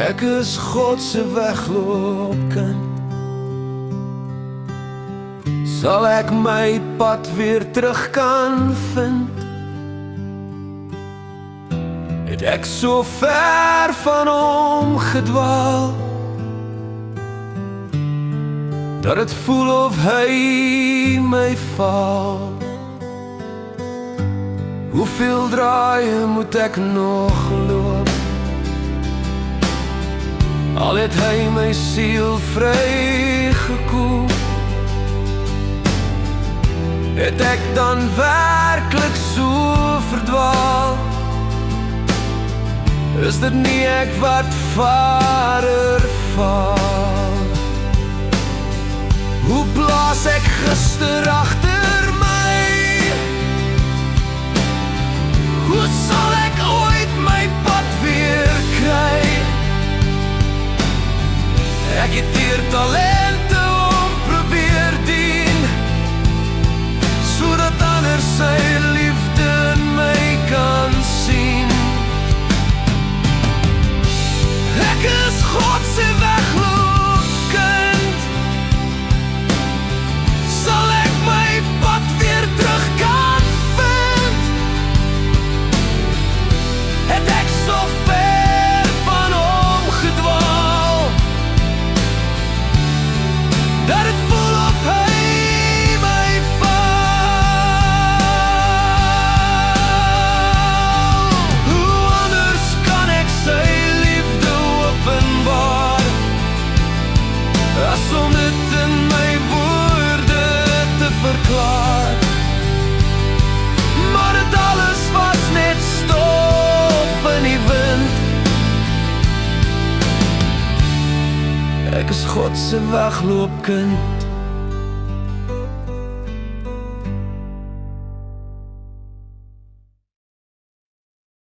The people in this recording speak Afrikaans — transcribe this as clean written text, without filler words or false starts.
Ek is God se wegloopkind. Sal ek my pad weer terug kan vind? Het ek so ver van hom gedwaal, dat het voel of hy my val. Hoeveel draaie moet ek nog loop, al het hy my siel vrygekoop? Het ek dan werklik so verdwaal? Is dit nie ek wat Vader val? Hoe plaas ek gister agter my? Hoe sal ek ooit my pad weer kry? Ek het hier talente om probeer dien, sodat ander sy liefde in my kan sien. Ek is God se wegloopkind. Sal ek my pad weer terug kan vind? Het ek so ver van hom gedwaal, dat het voel of hy my val? Hoe anders kan ek sy liefde openbaar, as om dit in my woorde te verklaar? Maar dit alles was net stof in die wind. Ek is God se wegloopkind.